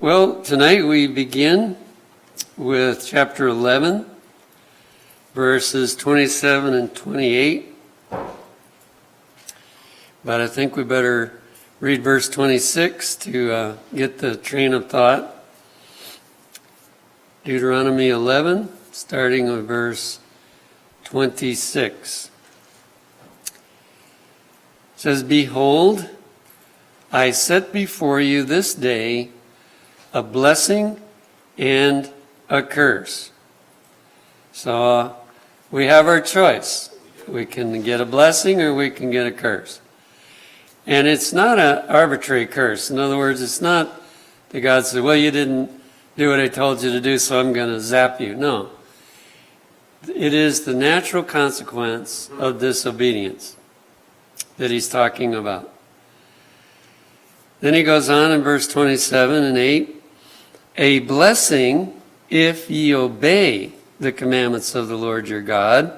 Well, tonight we begin with chapter 11, verses 27 and 28. But I think we better read verse 26 to get the train of thought. Deuteronomy 11, starting with verse 26. It says, "Behold, I set before you this day a blessing and a curse." So we have our choice. We can get a blessing or we can get a curse. And it's not an arbitrary curse. In other words, it's not that God said, well, you didn't do what I told you to do, so I'm going to zap you. No. It is the natural consequence of disobedience that he's talking about. Then he goes on in verse 27 and 8, "A blessing if ye obey the commandments of the Lord your God,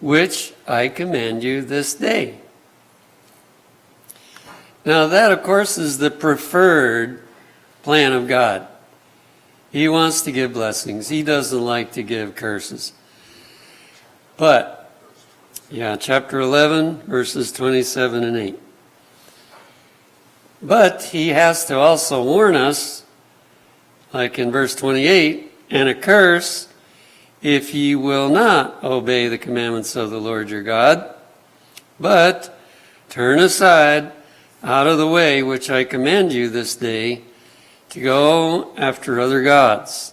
which I command you this day." Now that, of course, is the preferred plan of God. He wants to give blessings. He doesn't like to give curses. But, chapter 11, verses 27 and 8. But he has to also warn us, like in verse 28, "And a curse if ye will not obey the commandments of the Lord your God, but turn aside out of the way which I command you this day, to go after other gods,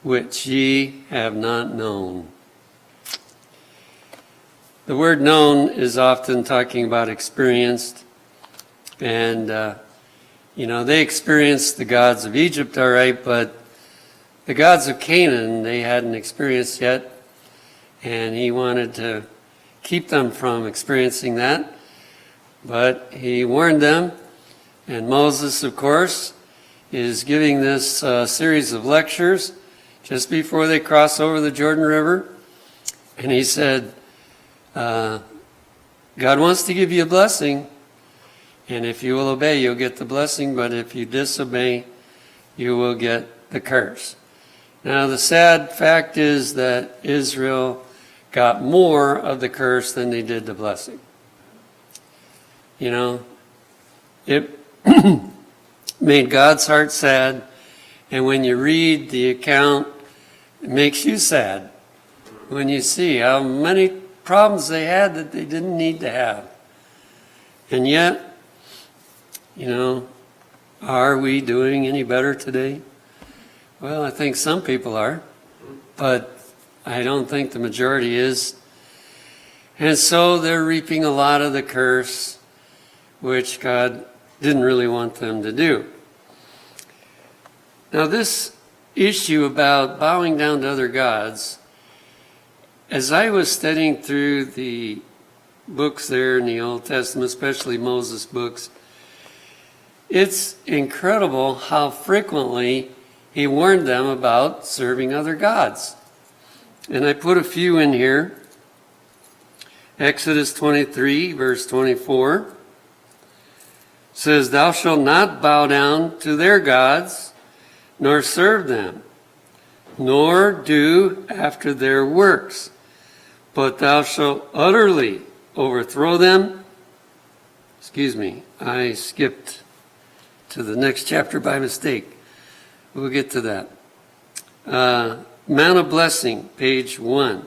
which ye have not known." The word known is often talking about experienced. And, they experienced the gods of Egypt, all right, but the gods of Canaan, they hadn't experienced yet. And he wanted to keep them from experiencing that. But he warned them. And Moses, of course, is giving this series of lectures just before they cross over the Jordan River. And he said, God wants to give you a blessing. And if you will obey, you'll get the blessing. But if you disobey, you will get the curse. Now, the sad fact is that Israel got more of the curse than they did the blessing. It made God's heart sad. And when you read the account, it makes you sad when you see how many problems they had that they didn't need to have. And yet, are we doing any better today? Well, I think some people are, but I don't think the majority is. And so they're reaping a lot of the curse, which God didn't really want them to do. Now, this issue about bowing down to other gods, as I was studying through the books there in the Old Testament, especially Moses' books, it's incredible how frequently he warned them about serving other gods. And I put a few in here. Exodus 23, verse 24, says, "Thou shalt not bow down to their gods, nor serve them, nor do after their works, but thou shalt utterly overthrow them." I skipped to the next chapter by mistake. We'll get to that. Mount of Blessing, page 1.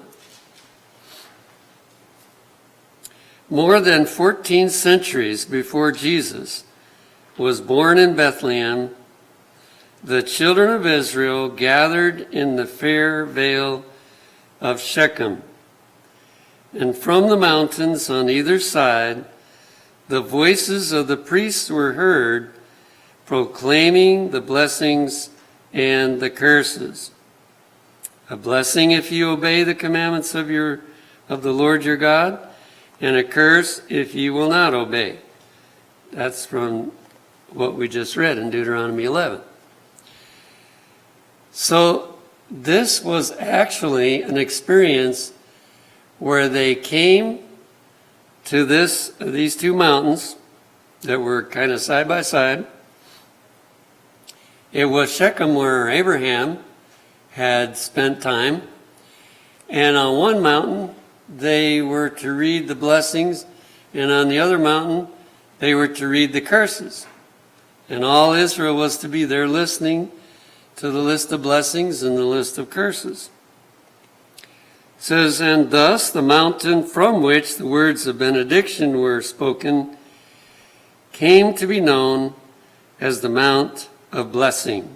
More than 14 centuries before Jesus was born in Bethlehem, the children of Israel gathered in the fair vale of Shechem. And from the mountains on either side, the voices of the priests were heard, proclaiming the blessings and the curses. A blessing if you obey the commandments of the Lord your God, and a curse if you will not obey. That's from what we just read in Deuteronomy 11. So this was actually an experience where they came to these two mountains that were kind of side by side, It was Shechem where Abraham had spent time. And on one mountain, they were to read the blessings, and on the other mountain, they were to read the curses. And all Israel was to be there listening to the list of blessings and the list of curses. It says, and thus the mountain from which the words of benediction were spoken came to be known as the Mount of Blessing.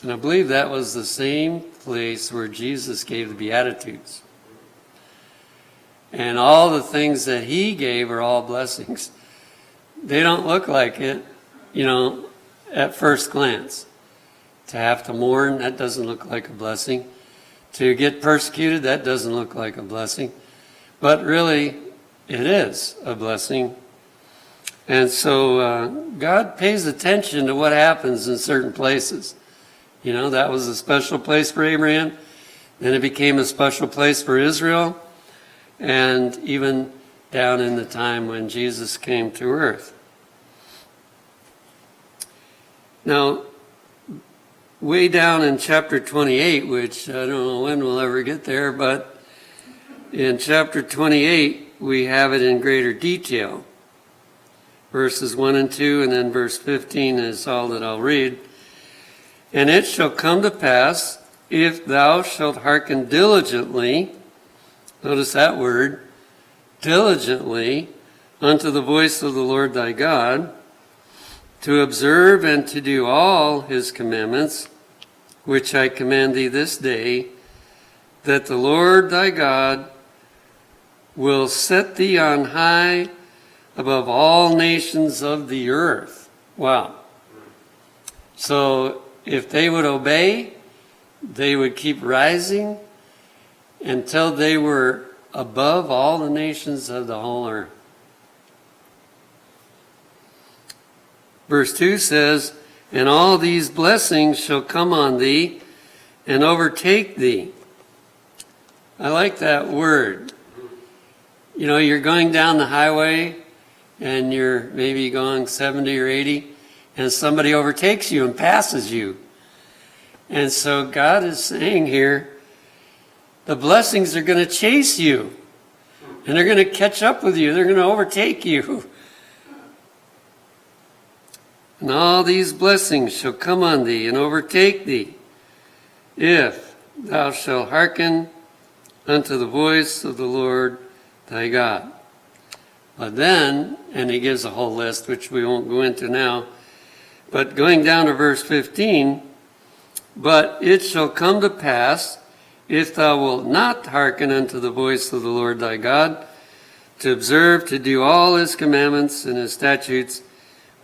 And I believe that was the same place where Jesus gave the Beatitudes. And all the things that he gave are all blessings. They don't look like it, at first glance. To have to mourn, that doesn't look like a blessing. To get persecuted, that doesn't look like a blessing. But really, it is a blessing. And so God pays attention to what happens in certain places. That was a special place for Abraham. Then it became a special place for Israel. And even down in the time when Jesus came to earth. Now, way down in chapter 28, which I don't know when we'll ever get there, but in chapter 28, we have it in greater detail. Verses 1 and 2, and then verse 15 is all that I'll read. And it shall come to pass, if thou shalt hearken diligently, notice that word, diligently, unto the voice of the Lord thy God, to observe and to do all his commandments, which I command thee this day, that the Lord thy God will set thee on high above all nations of the earth. Wow. So if they would obey, they would keep rising until they were above all the nations of the whole earth. Verse 2 says, and all these blessings shall come on thee and overtake thee. I like that word. You're going down the highway and you're maybe going 70 or 80 and somebody overtakes you and passes you. And so God is saying here, the blessings are going to chase you and they're going to catch up with you. They're going to overtake you. And all these blessings shall come on thee and overtake thee, if thou shalt hearken unto the voice of the Lord thy God. But then, and he gives a whole list, which we won't go into now, but going down to verse 15, but it shall come to pass, if thou wilt not hearken unto the voice of the Lord thy God, to observe to do all his commandments and his statutes,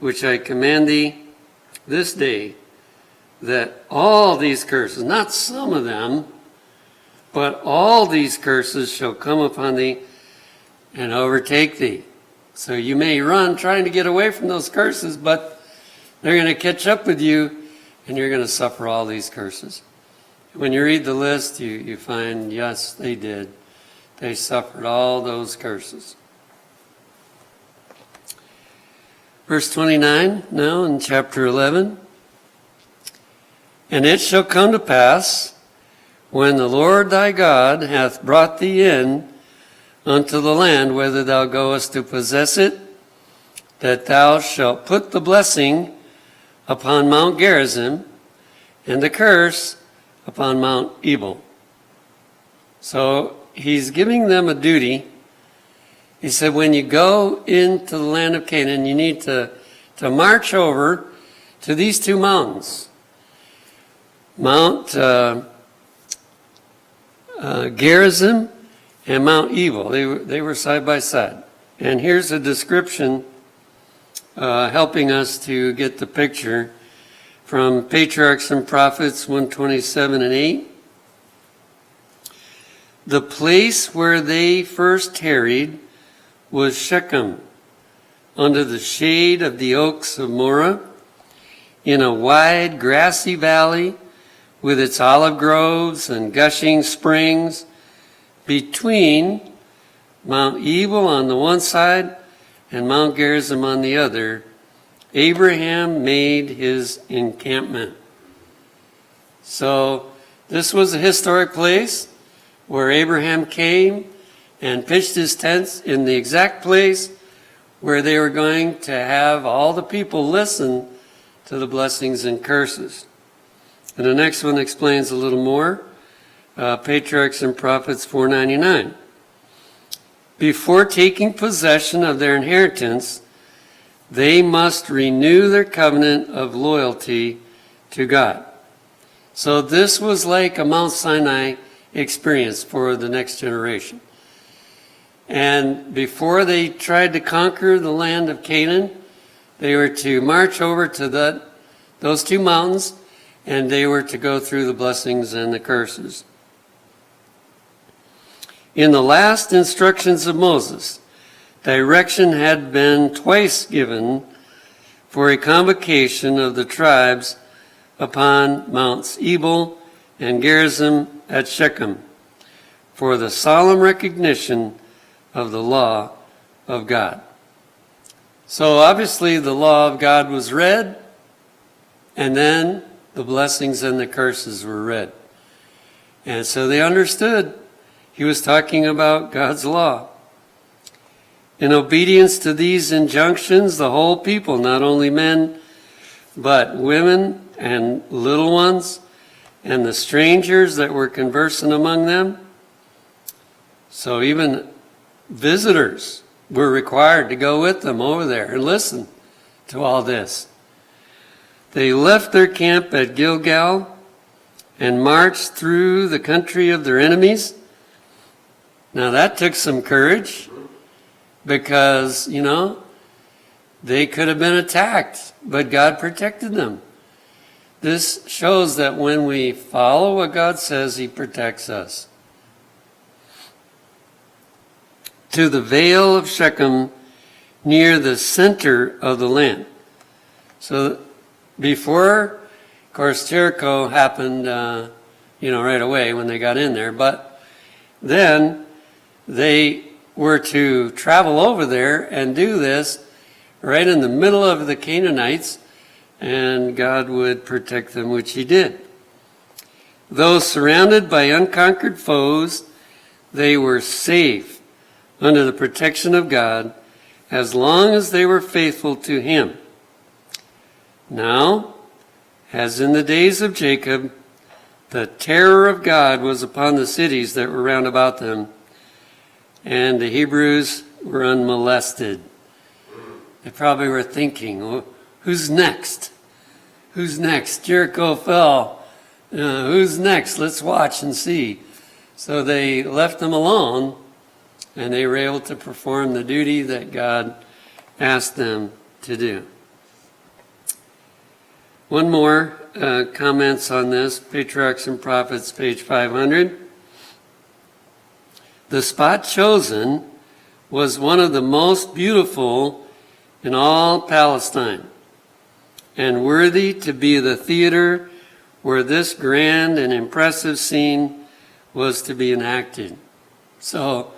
which I command thee this day, that all these curses, not some of them, but all these curses shall come upon thee and overtake thee. So you may run trying to get away from those curses, but they're going to catch up with you and you're going to suffer all these curses. When you read the list, you find, yes, they did. They suffered all those curses. Verse 29, now in chapter 11. And it shall come to pass, when the Lord thy God hath brought thee in unto the land whither thou goest to possess it, that thou shalt put the blessing upon Mount Gerizim, and the curse upon Mount Ebal. So he's giving them a duty. He said, when you go into the land of Canaan, you need to march over to these two mountains. Mount Gerizim and Mount Ebal. They were side by side. And here's a description helping us to get the picture from Patriarchs and Prophets 127 and 8. The place where they first tarried was Shechem, under the shade of the oaks of Moreh, in a wide grassy valley with its olive groves and gushing springs, between Mount Ebal on the one side and Mount Gerizim on the other, Abraham made his encampment. So this was a historic place where Abraham came and pitched his tents in the exact place where they were going to have all the people listen to the blessings and curses. And the next one explains a little more. Patriarchs and Prophets 4:99. Before taking possession of their inheritance, they must renew their covenant of loyalty to God. So this was like a Mount Sinai experience for the next generation. And before they tried to conquer the land of Canaan, they were to march over to those two mountains, and they were to go through the blessings and the curses. In the last instructions of Moses, direction had been twice given for a convocation of the tribes upon Mounts Ebal and Gerizim at Shechem for the solemn recognition of the law of God. So obviously the law of God was read, and then the blessings and the curses were read. And so they understood he was talking about God's law. In obedience to these injunctions, the whole people, not only men, but women and little ones, and the strangers that were conversing among them. So even visitors were required to go with them over there and listen to all this. They left their camp at Gilgal and marched through the country of their enemies. Now that took some courage because, they could have been attacked, but God protected them. This shows that when we follow what God says, he protects us. To the vale of Shechem near the center of the land. So before, of course, Jericho happened, right away when they got in there. But then they were to travel over there and do this right in the middle of the Canaanites, and God would protect them, which he did. Though surrounded by unconquered foes, they were safe under the protection of God as long as they were faithful to him. Now, as in the days of Jacob, the terror of God was upon the cities that were round about them, and the Hebrews were unmolested. They probably were thinking, well, who's next? Who's next? Jericho fell. Who's next? Let's watch and see. So they left them alone, and they were able to perform the duty that God asked them to do. One more comments on this, Patriarchs and Prophets, page 500. The spot chosen was one of the most beautiful in all Palestine, and worthy to be the theater where this grand and impressive scene was to be enacted. So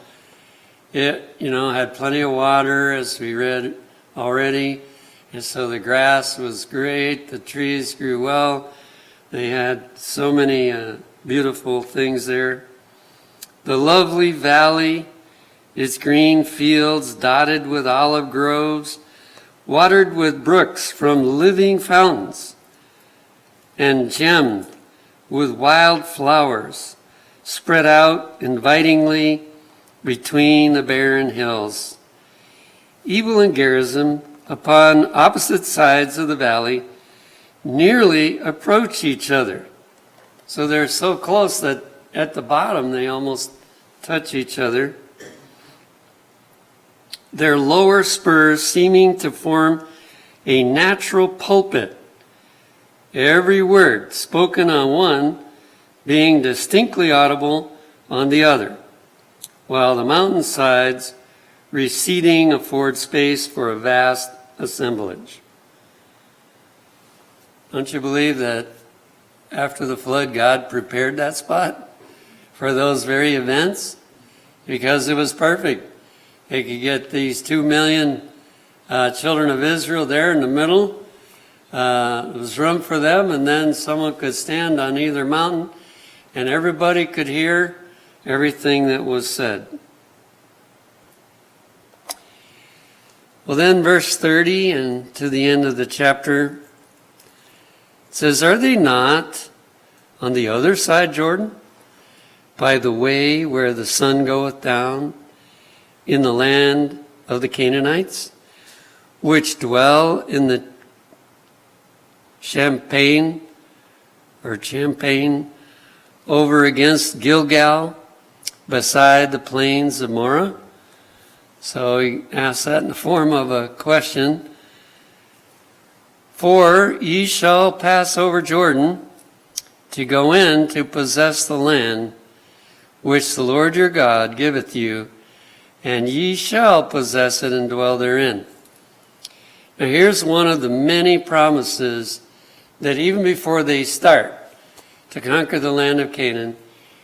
it, had plenty of water, as we read already, and so the grass was great, the trees grew well, they had so many beautiful things there. The lovely valley, its green fields dotted with olive groves, watered with brooks from living fountains, and gemmed with wild flowers, spread out invitingly between the barren hills. Ebal and Gerizim, upon opposite sides of the valley, nearly approach each other. So they're so close that at the bottom they almost touch each other. Their lower spurs seeming to form a natural pulpit, every word spoken on one being distinctly audible on the other, while the mountainsides receding afford space for a vast assemblage. Don't you believe that after the flood, God prepared that spot for those very events? Because it was perfect. They could get these 2 million children of Israel there in the middle. There was room for them, and then someone could stand on either mountain, and everybody could hear everything that was said. Well, then verse 30 and to the end of the chapter, it says, "Are they not on the other side Jordan, by the way where the sun goeth down, in the land of the Canaanites, which dwell in the Champaign over against Gilgal, beside the plains of Morah?" So he asks that in the form of a question. "For ye shall pass over Jordan to go in to possess the land which the Lord your God giveth you, and ye shall possess it and dwell therein." Now here's one of the many promises that even before they start to conquer the land of Canaan,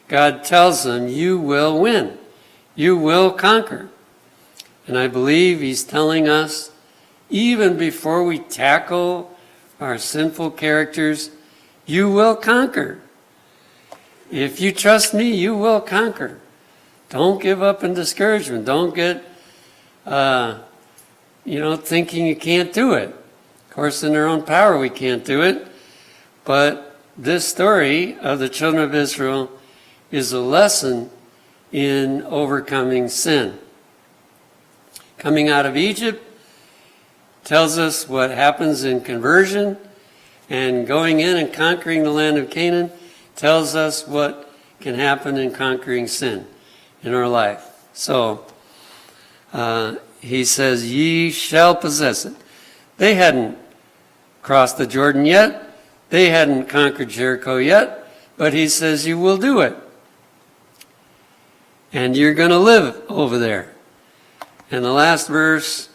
God tells them, you will win. You will conquer. And I believe he's telling us, even before we tackle our sinful characters, you will conquer. If you trust me, you will conquer. Don't give up in discouragement. Don't get, thinking you can't do it. Of course, in our own power, we can't do it. But this story of the children of Israel is a lesson in overcoming sin. Coming out of Egypt tells us what happens in conversion, and going in and conquering the land of Canaan tells us what can happen in conquering sin in our life. So he says, ye shall possess it. They hadn't crossed the Jordan yet. They hadn't conquered Jericho yet. But he says, you will do it. And you're going to live over there. And the last verse,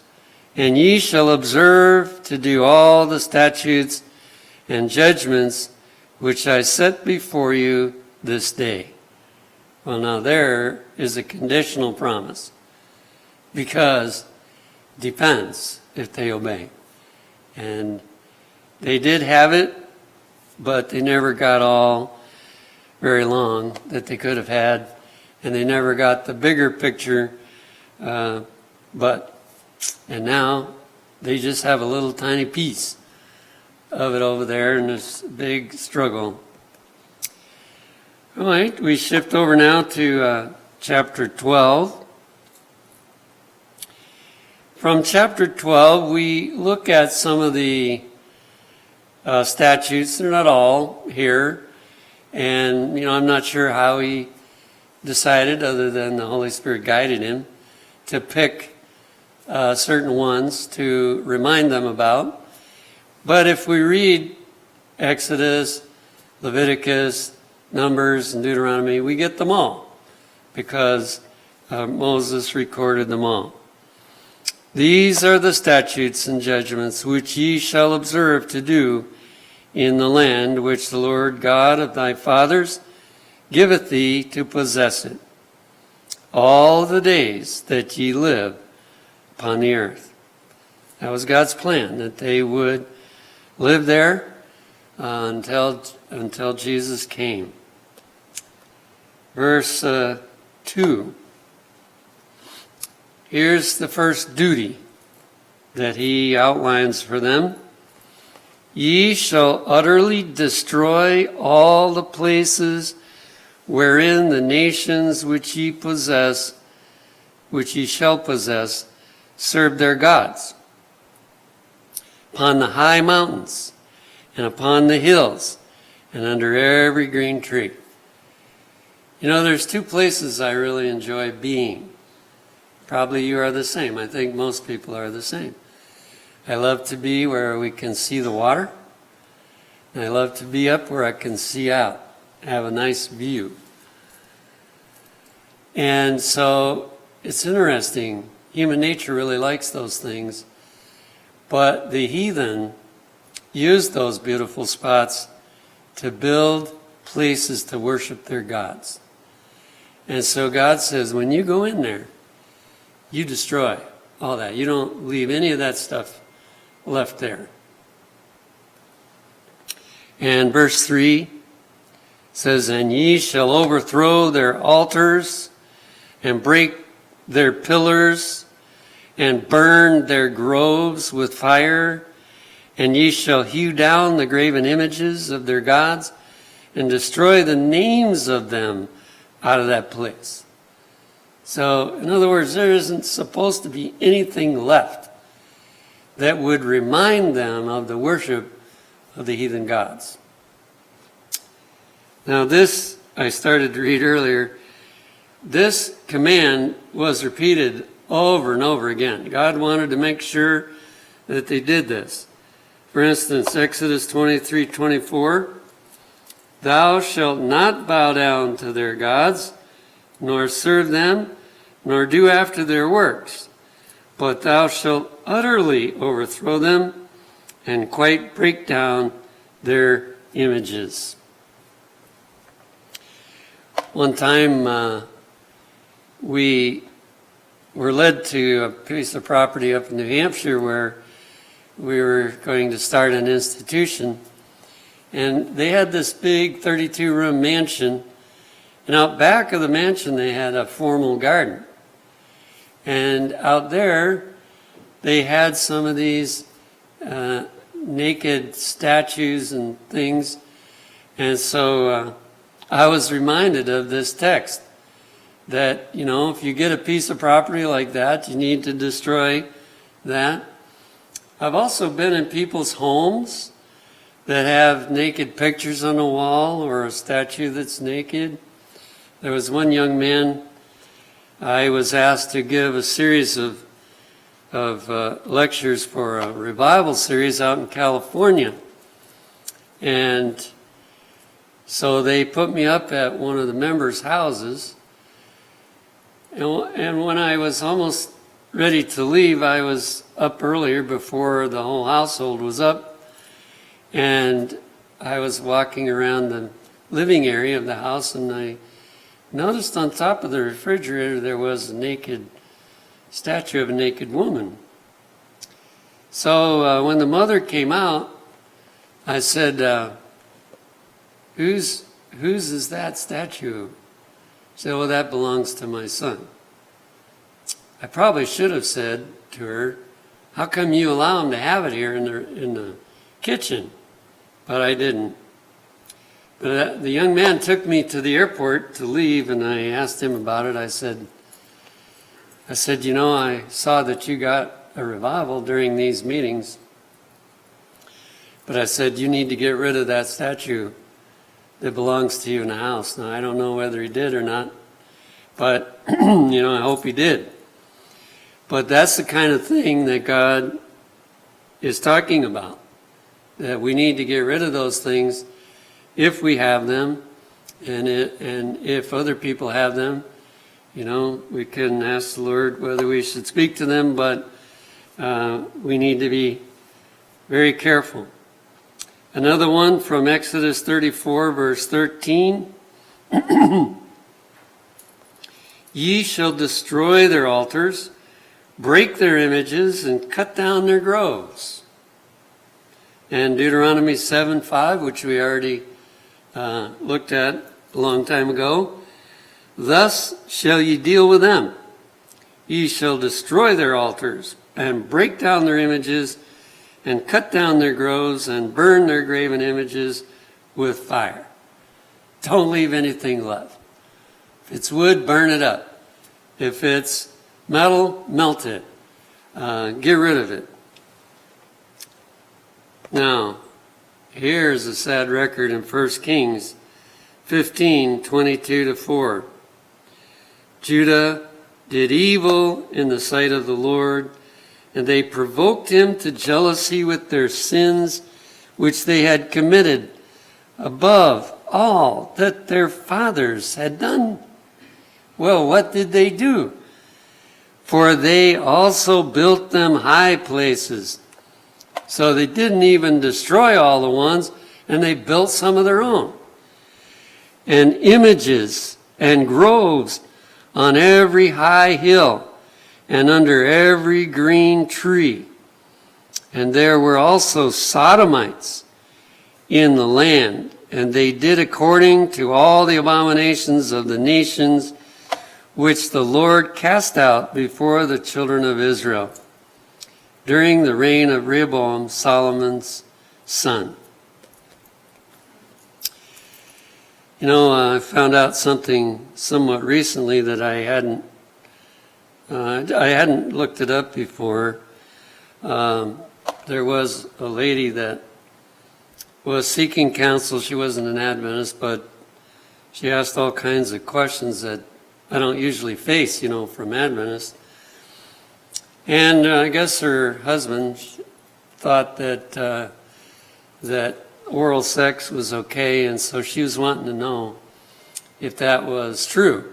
and ye shall observe to do all the statutes and judgments which I set before you this day. Well, now there is a conditional promise, because it depends if they obey. And they did have it, but they never got all very long that they could have had, and they never got the bigger picture. And now they just have a little tiny piece of it over there in this big struggle. All right, we shift over now to chapter 12. From chapter 12, we look at some of the statutes. They're not all here. And, I'm not sure how he decided, other than the Holy Spirit guided him, to pick certain ones to remind them about. But if we read Exodus, Leviticus, Numbers, and Deuteronomy, we get them all, because Moses recorded them all. These are the statutes and judgments which ye shall observe to do in the land which the Lord God of thy fathers giveth thee to possess it, all the days that ye live upon the earth. That was God's plan, that they would live there until Jesus came. Verse 2. Here's the first duty that he outlines for them. Ye shall utterly destroy all the places wherein the nations which ye shall possess, serve their gods, upon the high mountains, and upon the hills, and under every green tree. There's two places I really enjoy being. Probably you are the same. I think most people are the same. I love to be where we can see the water, and I love to be up where I can see out, have a nice view. And so it's interesting. Human nature really likes those things. But the heathen used those beautiful spots to build places to worship their gods. And so God says, when you go in there, you destroy. all that. You don't leave any of that stuff left there. And verse 3 says, "And ye shall overthrow their altars, and break their pillars, and burn their groves with fire, and ye shall hew down the graven images of their gods, and destroy the names of them out of that place." So, in other words, there isn't supposed to be anything left that would remind them of the worship of the heathen gods. Now this, I started to read earlier, this command was repeated over and over again. God wanted to make sure that they did this. For instance, Exodus 23:24, "Thou shalt not bow down to their gods, nor serve them, nor do after their works, but thou shalt utterly overthrow them and quite break down their images." One time we were led to a piece of property up in New Hampshire where we were going to start an institution. And they had this big 32-room mansion. And out back of the mansion, they had a formal garden. And out there, they had some of these naked statues and things. And so I was reminded of this text that, you know, if you get a piece of property like that, you need to destroy that. I've also been in people's homes that have naked pictures on the wall or a statue that's naked. There was one young man, I was asked to give a series of lectures for a revival series out in California. And so they put me up at one of the members' houses. And when I was almost ready to leave, I was up earlier before the whole household was up. And I was walking around the living area of the house, and I noticed on top of the refrigerator there was a naked statue of a naked woman. So when the mother came out, I said, whose is that statue? She said, "Well, that belongs to my son." I probably should have said to her, "How come you allow him to have it here in the kitchen?" But I didn't. But the young man took me to the airport to leave, and I asked him about it. I said, "You know, I saw that you got a revival during these meetings. But I said, you need to get rid of that statue that belongs to you in the house." Now, I don't know whether he did or not, but, you know, I hope he did. But that's the kind of thing that God is talking about, that we need to get rid of those things if we have them, and if other people have them. You know, we can ask the Lord whether we should speak to them, but we need to be very careful. Another one from Exodus 34, verse 13. "Ye shall destroy their altars, break their images, and cut down their groves." And Deuteronomy 7:5, which we already looked at a long time ago. "Thus shall ye deal with them. Ye shall destroy their altars, and break down their images, and cut down their groves, and burn their graven images with fire." Don't leave anything left. If it's wood, burn it up. If it's metal, melt it. Get rid of it. Now, here's a sad record in 1 Kings 15:22-4. "Judah did evil in the sight of the Lord, and they provoked him to jealousy with their sins, which they had committed above all that their fathers had done." Well, what did they do? "For they also built them high places." So they didn't even destroy all the ones, and they built some of their own. "And images and groves on every high hill, and under every green tree. And there were also sodomites in the land, and they did according to all the abominations of the nations which the Lord cast out before the children of Israel during the reign of Rehoboam, Solomon's son. You know, I found out something somewhat recently that I hadn't looked it up before. There was a lady that was seeking counsel. She wasn't an Adventist, but she asked all kinds of questions that I don't usually face, you know, from Adventists. And I guess her husband thought that oral sex was okay, and so she was wanting to know if that was true.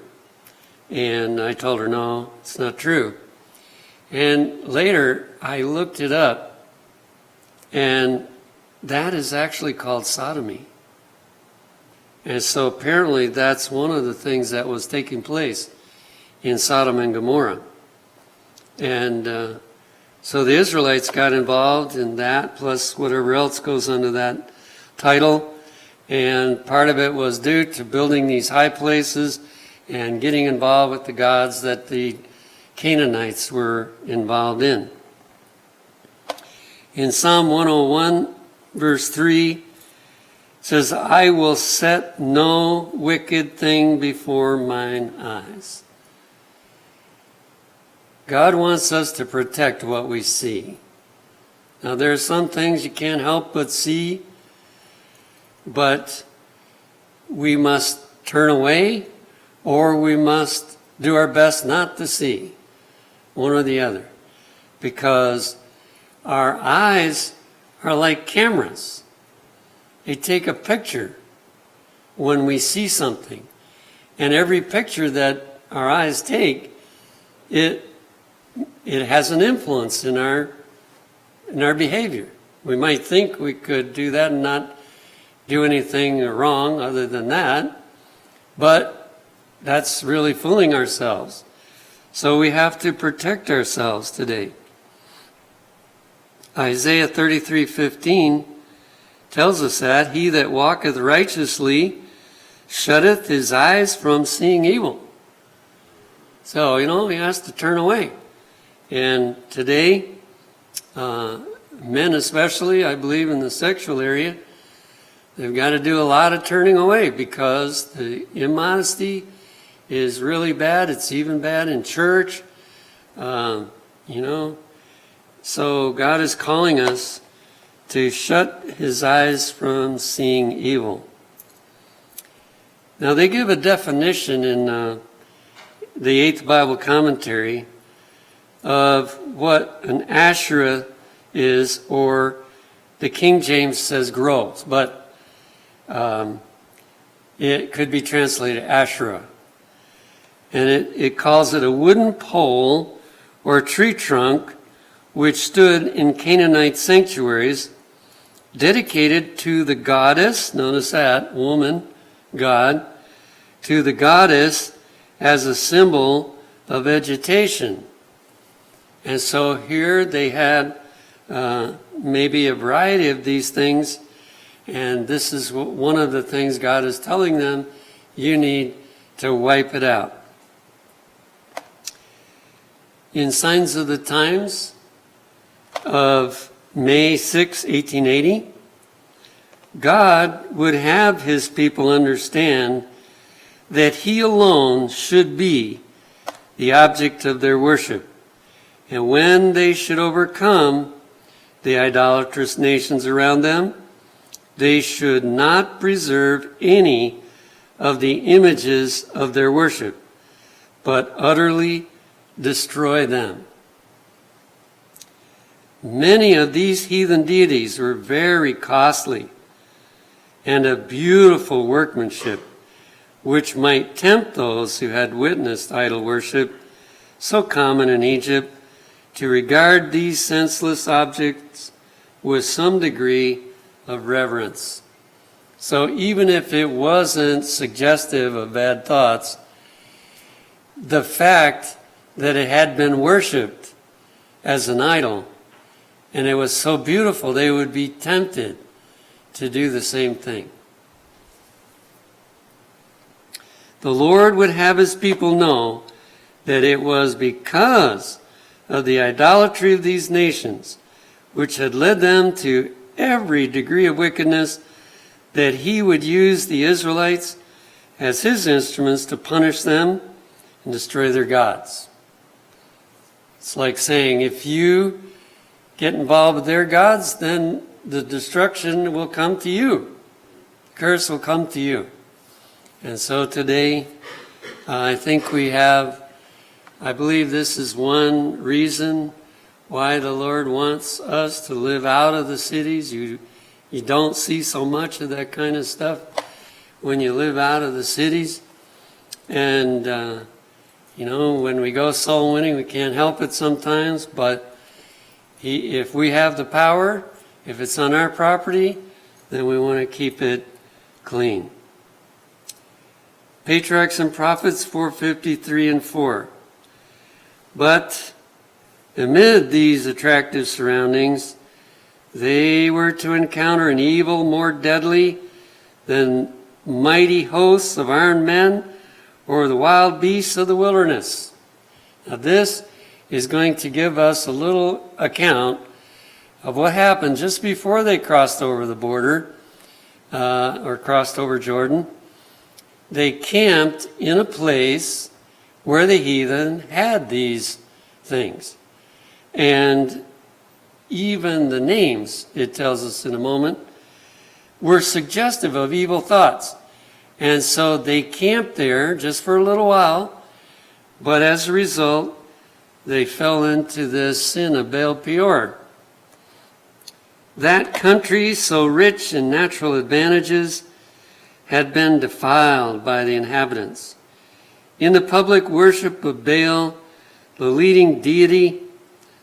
And I told her, no, it's not true. And later, I looked it up, and that is actually called sodomy. And so apparently that's one of the things that was taking place in Sodom and Gomorrah. And so the Israelites got involved in that, plus whatever else goes under that title. And part of it was due to building these high places and getting involved with the gods that the Canaanites were involved in. In Psalm 101, verse 3, it says, I will set no wicked thing before mine eyes. God wants us to protect what we see. Now, there are some things you can't help but see, but we must turn away or we must do our best not to see, one or the other, because our eyes are like cameras. They take a picture when we see something. And every picture that our eyes take, it has an influence in our behavior. We might think we could do that and not do anything wrong other than that, but that's really fooling ourselves. So we have to protect ourselves today. Isaiah 33:15 tells us that he that walketh righteously shutteth his eyes from seeing evil. So, you know, he has to turn away. And today, men especially, I believe in the sexual area, they've got to do a lot of turning away because the immodesty is really bad. It's even bad in church, you know. So God is calling us to shut his eyes from seeing evil. Now they give a definition in the Eighth Bible Commentary of what an Asherah is, or the King James says groves, but it could be translated Asherah. And it calls it a wooden pole or tree trunk which stood in Canaanite sanctuaries dedicated to the goddess, notice that, woman, God, to the goddess as a symbol of vegetation. And so here they had maybe a variety of these things, and this is one of the things God is telling them, you need to wipe it out. In Signs of the Times of May 6, 1880, God would have his people understand that he alone should be the object of their worship. And when they should overcome the idolatrous nations around them, they should not preserve any of the images of their worship, but utterly destroy them. Many of these heathen deities were very costly and of beautiful workmanship, which might tempt those who had witnessed idol worship, so common in Egypt, to regard these senseless objects with some degree of reverence. So even if it wasn't suggestive of bad thoughts, the fact that it had been worshipped as an idol. And it was so beautiful, they would be tempted to do the same thing. The Lord would have his people know that it was because of the idolatry of these nations, which had led them to every degree of wickedness, that he would use the Israelites as his instruments to punish them and destroy their gods. It's like saying, if you get involved with their gods, then the destruction will come to you. The curse will come to you. And so today, I think I believe this is one reason why the Lord wants us to live out of the cities. You don't see so much of that kind of stuff when you live out of the cities. And, when we go soul winning, we can't help it sometimes, but if we have the power, if it's on our property, then we want to keep it clean. Patriarchs and Prophets 4:53 and 4. But amid these attractive surroundings, they were to encounter an evil more deadly than mighty hosts of armed men or the wild beasts of the wilderness. Now this is going to give us a little account of what happened just before they crossed over the border or crossed over Jordan. They camped in a place where the heathen had these things. And even the names, it tells us in a moment, were suggestive of evil thoughts. And so they camped there just for a little while, but as a result, they fell into this sin of Baal Peor. That country, so rich in natural advantages, had been defiled by the inhabitants. In the public worship of Baal, the leading deity,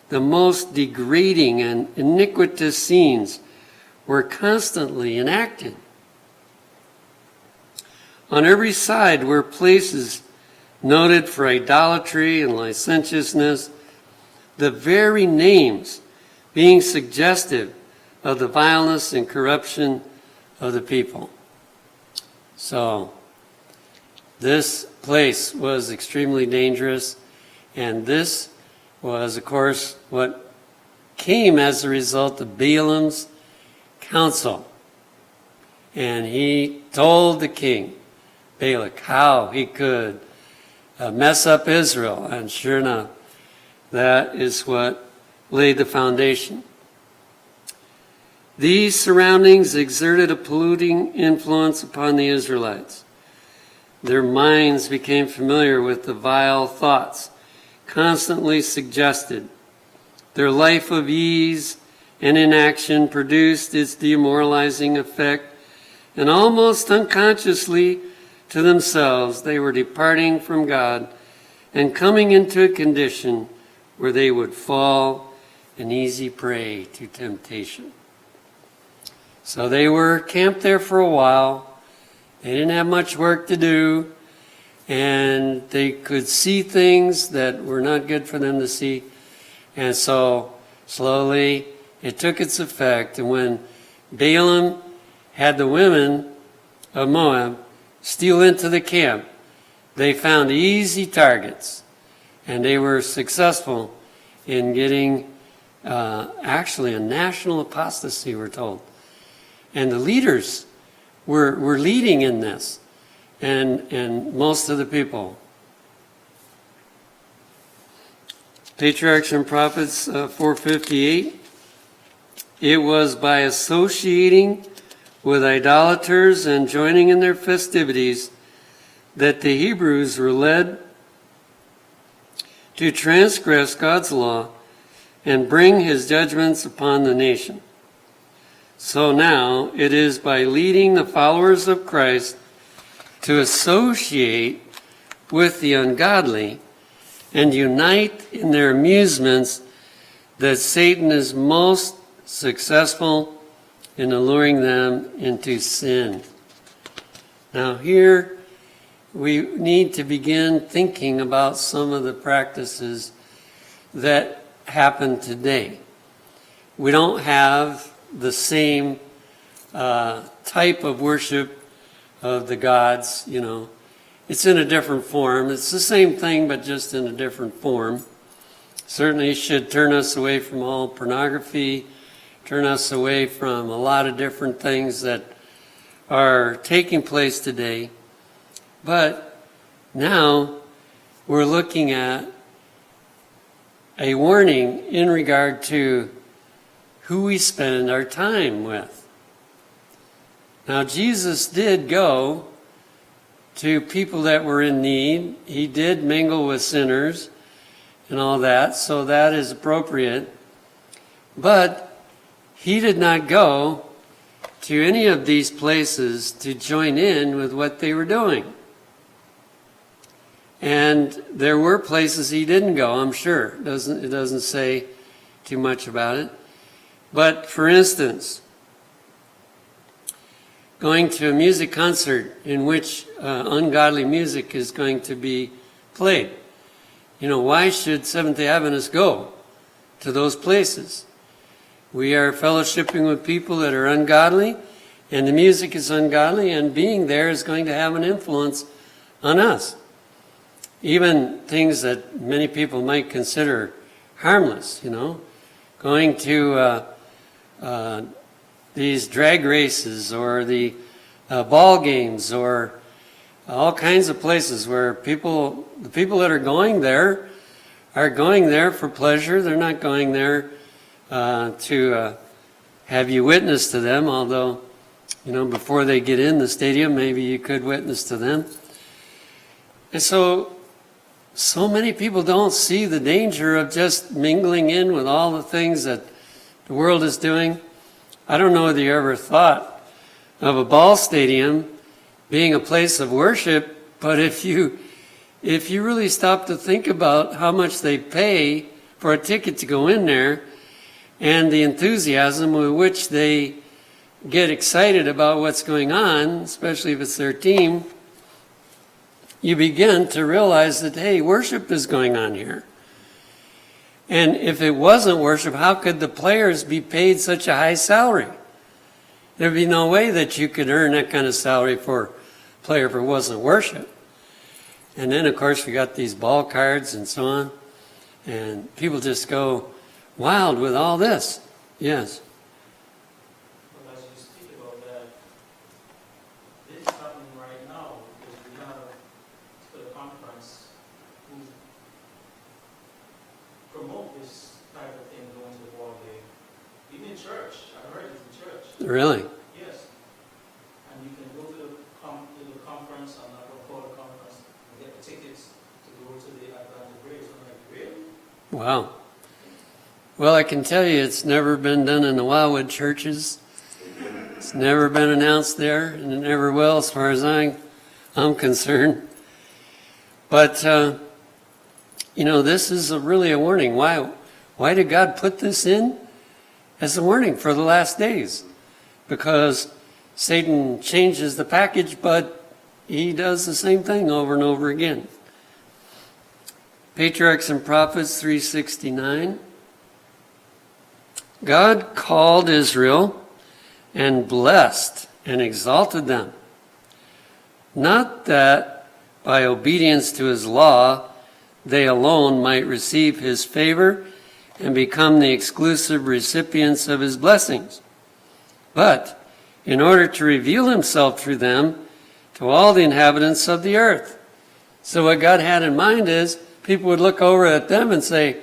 the most degrading and iniquitous scenes were constantly enacted. On every side were places noted for idolatry and licentiousness, the very names being suggestive of the vileness and corruption of the people. So, this place was extremely dangerous, and this was, of course, what came as a result of Balaam's counsel. And he told the king, Balak, how he could mess up Israel. And sure enough, that is what laid the foundation. These surroundings exerted a polluting influence upon the Israelites. Their minds became familiar with the vile thoughts constantly suggested. Their life of ease and inaction produced its demoralizing effect, and almost unconsciously to themselves, they were departing from God and coming into a condition where they would fall an easy prey to temptation. So they were camped there for a while. They didn't have much work to do, and they could see things that were not good for them to see. And so slowly it took its effect. And when Balaam had the women of Moab steal into the camp, they found easy targets, and they were successful in getting actually a national apostasy, we're told. And the leaders were leading in this, and most of the people. Patriarchs and Prophets 4:58. It was by associating with idolaters and joining in their festivities that the Hebrews were led to transgress God's law and bring his judgments upon the nation. So now it is by leading the followers of Christ to associate with the ungodly and unite in their amusements that Satan is most successful in alluring them into sin. Now here we need to begin thinking about some of the practices that happen today. We don't have the same type of worship of the gods, you know. It's in a different form. It's the same thing, but just in a different form. Certainly should turn us away from all pornography, turn us away from a lot of different things that are taking place today. But now we're looking at a warning in regard to who we spend our time with. Now, Jesus did go to people that were in need. He did mingle with sinners and all that, so that is appropriate. But he did not go to any of these places to join in with what they were doing. And there were places he didn't go, I'm sure. It doesn't say too much about it. But for instance, going to a music concert in which ungodly music is going to be played. You know, why should Seventh-day Adventists go to those places? We are fellowshipping with people that are ungodly, and the music is ungodly, and being there is going to have an influence on us. Even things that many people might consider harmless, you know, going to these drag races or the ball games or all kinds of places where the people that are going there for pleasure. They're not going there to have you witness to them, although, you know, before they get in the stadium, maybe you could witness to them. And so many people don't see the danger of just mingling in with all the things that the world is doing. I don't know whether you ever thought of a ball stadium being a place of worship, but if you really stop to think about how much they pay for a ticket to go in there and the enthusiasm with which they get excited about what's going on, especially if it's their team, you begin to realize that, hey, worship is going on here. And if it wasn't worship, how could the players be paid such a high salary? There'd be no way that you could earn that kind of salary for a player if it wasn't worship. And then, of course, we got these ball cards and so on. And people just go wild with all this. Yes. Well, as you speak about that, this is happening right now because we have a conference who promote this type of thing going to the ball game. Even in church. I heard it in church. Really? Yes. And you can go to the conference, I'm not going to call it a conference, and get the tickets to go to the Atlantic Braves. I'm like, really? Wow. Well, I can tell you it's never been done in the Wildwood churches. It's never been announced there, and it never will as far as I'm concerned. But, you know, this is really a warning. Why did God put this in as a warning for the last days? Because Satan changes the package, but he does the same thing over and over again. Patriarchs and Prophets 3:69. God called Israel and blessed and exalted them. Not that by obedience to his law, they alone might receive his favor and become the exclusive recipients of his blessings, but in order to reveal himself through them to all the inhabitants of the earth. So what God had in mind is people would look over at them and say,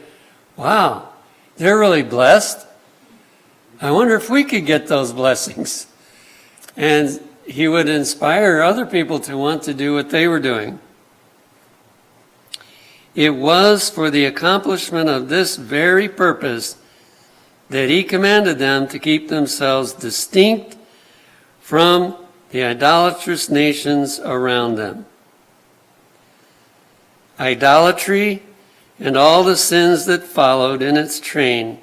wow, they're really blessed. I wonder if we could get those blessings. And he would inspire other people to want to do what they were doing. It was for the accomplishment of this very purpose that he commanded them to keep themselves distinct from the idolatrous nations around them. Idolatry and all the sins that followed in its train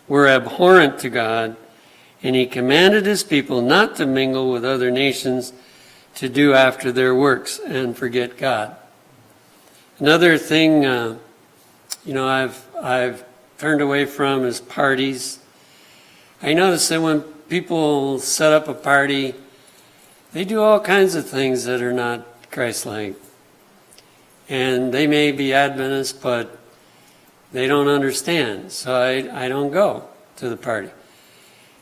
were abhorrent to God, and he commanded his people not to mingle with other nations to do after their works and forget God. Another thing, I've turned away from is parties. I notice that when people set up a party, they do all kinds of things that are not Christ-like. And they may be Adventists, but they don't understand, so I don't go to the party.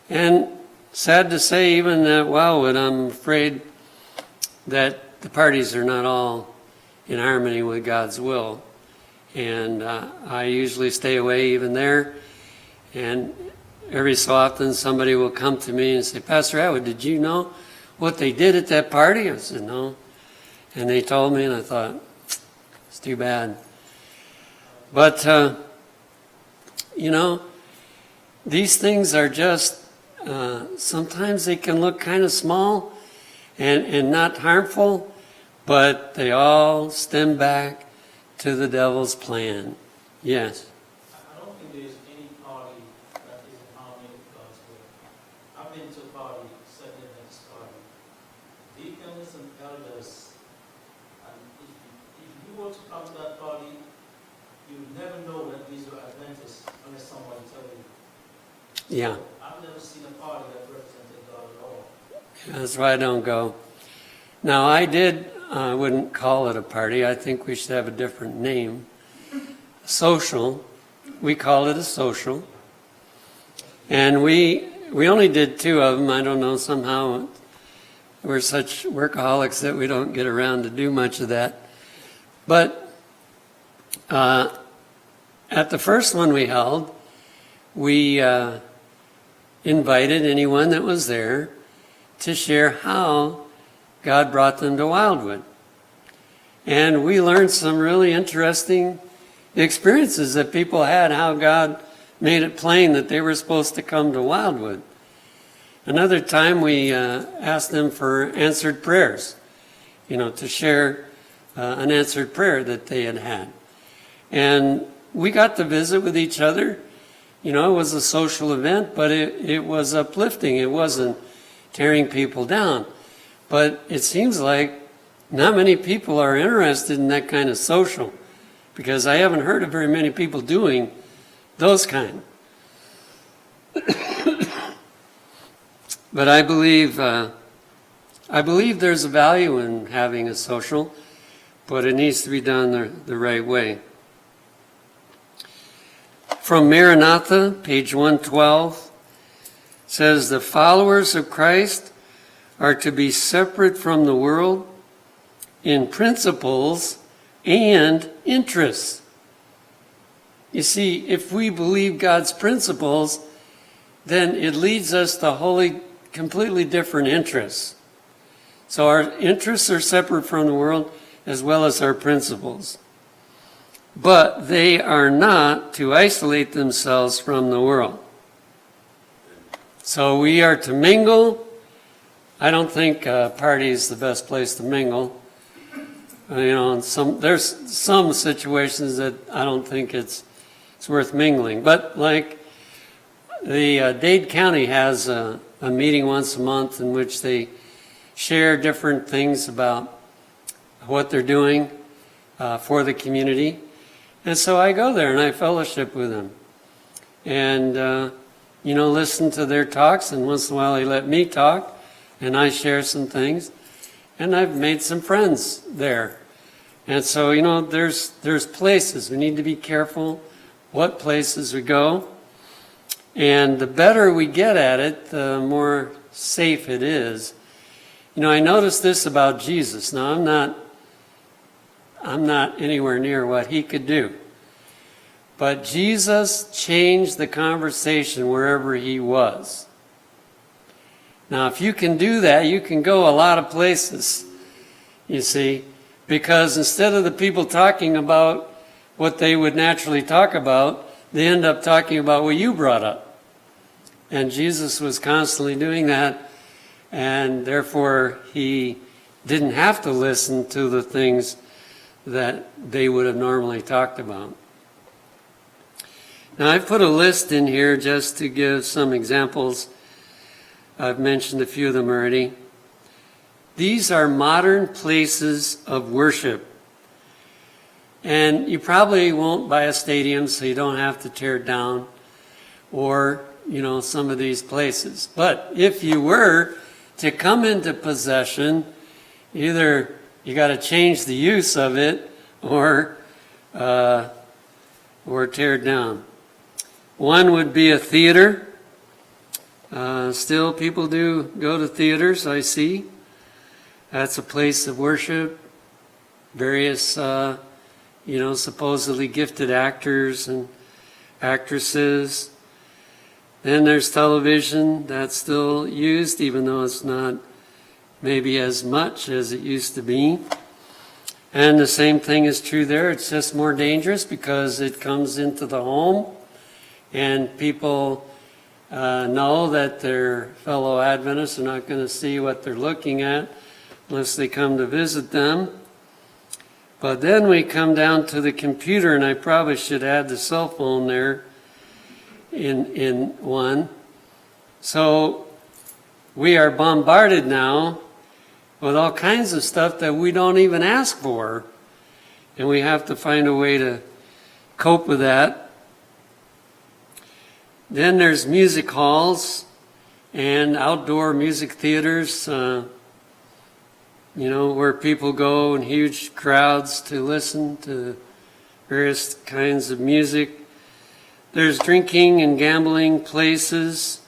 And sad to say, even at Wildwood, I'm afraid that the parties are not all in harmony with God's will. And I usually stay away even there. And every so often somebody will come to me and say, Pastor Atwood, did you know what they did at that party? I said, no. And they told me, and I thought, it's too bad. But, these things are just, sometimes they can look kind of small and not harmful, but they all stem back to the devil's plan. Yes. I don't think there's any party that is in harmony with God's will. I've been to a party, Seventh Adventist party. Deacons and elders, and if you were to come to that party, you would never know that these were Adventists unless somebody told you. Yeah. I've never seen a party that represented God at all. That's why I don't go. Now, I wouldn't call it a party. I think we should have a different name. Social. We call it a social. And we only did 2 of them. I don't know, somehow we're such workaholics that we don't get around to do much of that. But at the first one we held, we invited anyone that was there to share how God brought them to Wildwood. And we learned some really interesting experiences that people had, how God made it plain that they were supposed to come to Wildwood. Another time we asked them for answered prayers, to share an answered prayer that they had had. And we got to visit with each other. It was a social event, but it was uplifting. It wasn't tearing people down. But it seems like not many people are interested in that kind of social, because I haven't heard of very many people doing those kind. But I believe there's a value in having a social, but it needs to be done the right way. From Maranatha, page 112, says the followers of Christ are to be separate from the world in principles and interests. You see, if we believe God's principles, then it leads us to completely different interests. So our interests are separate from the world as well as our principles. But they are not to isolate themselves from the world. So we are to mingle. I don't think a party is the best place to mingle. There's some situations that I don't think it's worth mingling. But like the Dade County has a meeting once a month in which they share different things about what they're doing for the community. And so I go there and I fellowship with them. And, listen to their talks. And once in a while they let me talk. And I share some things. And I've made some friends there. And so, there's places. We need to be careful what places we go. And the better we get at it, the more safe it is. I noticed this about Jesus. Now, I'm not anywhere near what he could do. But Jesus changed the conversation wherever he was. Now, if you can do that, you can go a lot of places, you see, because instead of the people talking about what they would naturally talk about, they end up talking about what you brought up. And Jesus was constantly doing that, and therefore he didn't have to listen to the things that they would have normally talked about. Now, I've put a list in here just to give some examples. I've mentioned a few of them already. These are modern places of worship. And you probably won't buy a stadium, so you don't have to tear it down, or, some of these places. But if you were to come into possession, either you got to change the use of it or tear it down. One would be a theater. Still, people do go to theaters, I see. That's a place of worship. Various, supposedly gifted actors and actresses. Then there's television that's still used, even though it's not maybe as much as it used to be. And the same thing is true there. It's just more dangerous because it comes into the home, and people know that their fellow Adventists are not going to see what they're looking at unless they come to visit them. But then we come down to the computer, and I probably should add the cell phone there in one. So we are bombarded now with all kinds of stuff that we don't even ask for, and we have to find a way to cope with that. Then there's music halls and outdoor music theaters, where people go in huge crowds to listen to various kinds of music. There's drinking and gambling places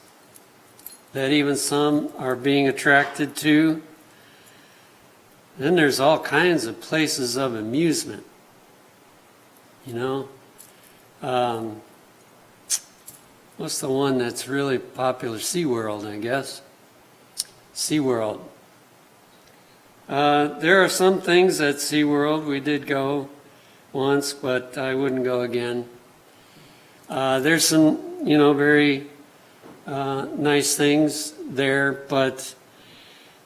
that even some are being attracted to. Then there's all kinds of places of amusement. What's the one that's really popular? SeaWorld, I guess. SeaWorld. There are some things at SeaWorld. We did go once, but I wouldn't go again. There's some, very nice things there, but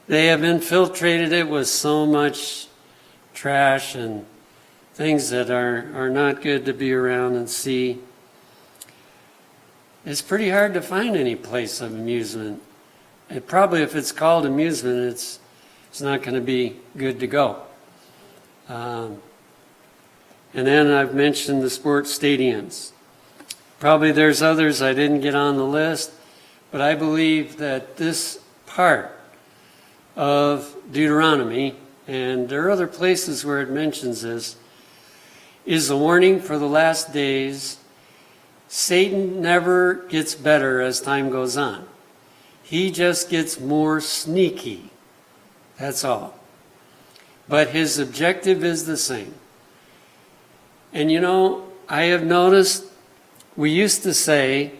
they have infiltrated it with so much trash and things that are not good to be around and see. It's pretty hard to find any place of amusement. And probably if it's called amusement, it's not going to be good to go. And then I've mentioned the sports stadiums. Probably there's others I didn't get on the list, but I believe that this part of Deuteronomy, and there are other places where it mentions this, is a warning for the last days. Satan never gets better as time goes on. He just gets more sneaky. That's all. But his objective is the same. And I have noticed, we used to say,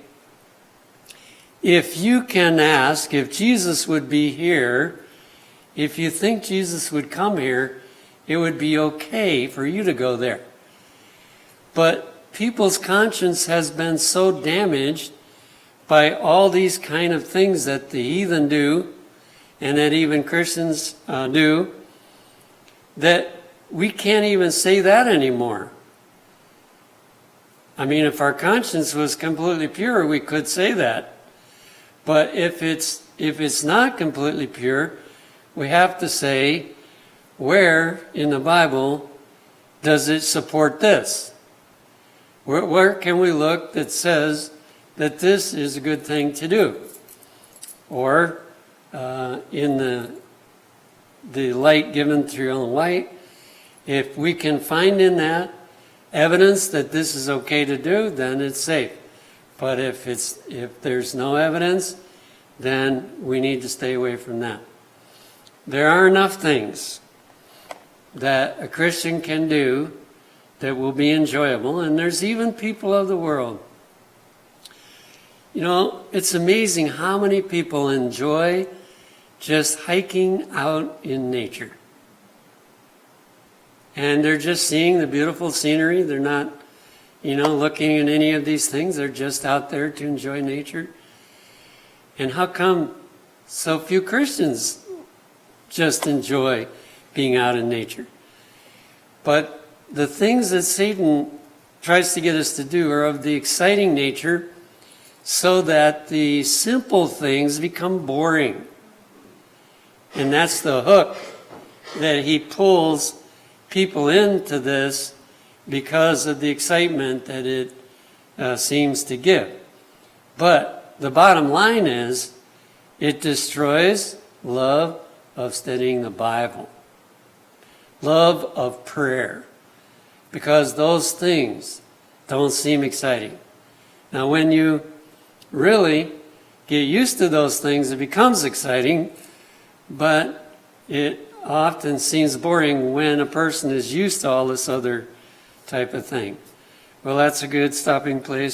if you can ask, if Jesus would be here, if you think Jesus would come here, it would be okay for you to go there. But people's conscience has been so damaged by all these kind of things that the heathen do, and that even Christians do, that we can't even say that anymore. I mean, if our conscience was completely pure, we could say that. But if it's not completely pure, we have to say, where in the Bible does it support this? Where can we look that says that this is a good thing to do? Or in the light given through Ellen White, if we can find in that evidence that this is okay to do, then it's safe. But if there's no evidence, then we need to stay away from that. There are enough things that a Christian can do that will be enjoyable, and there's even people of the world. It's amazing how many people enjoy just hiking out in nature. And they're just seeing the beautiful scenery. They're not, looking at any of these things. They're just out there to enjoy nature. And how come so few Christians just enjoy being out in nature? But the things that Satan tries to get us to do are of the exciting nature, so that the simple things become boring. And that's the hook that he pulls people into this because of the excitement that it seems to give. But the bottom line is, it destroys love of studying the Bible, love of prayer, because those things don't seem exciting. Now, when you really get used to those things, it becomes exciting, but it often seems boring when a person is used to all this other type of thing. Well, that's a good stopping place.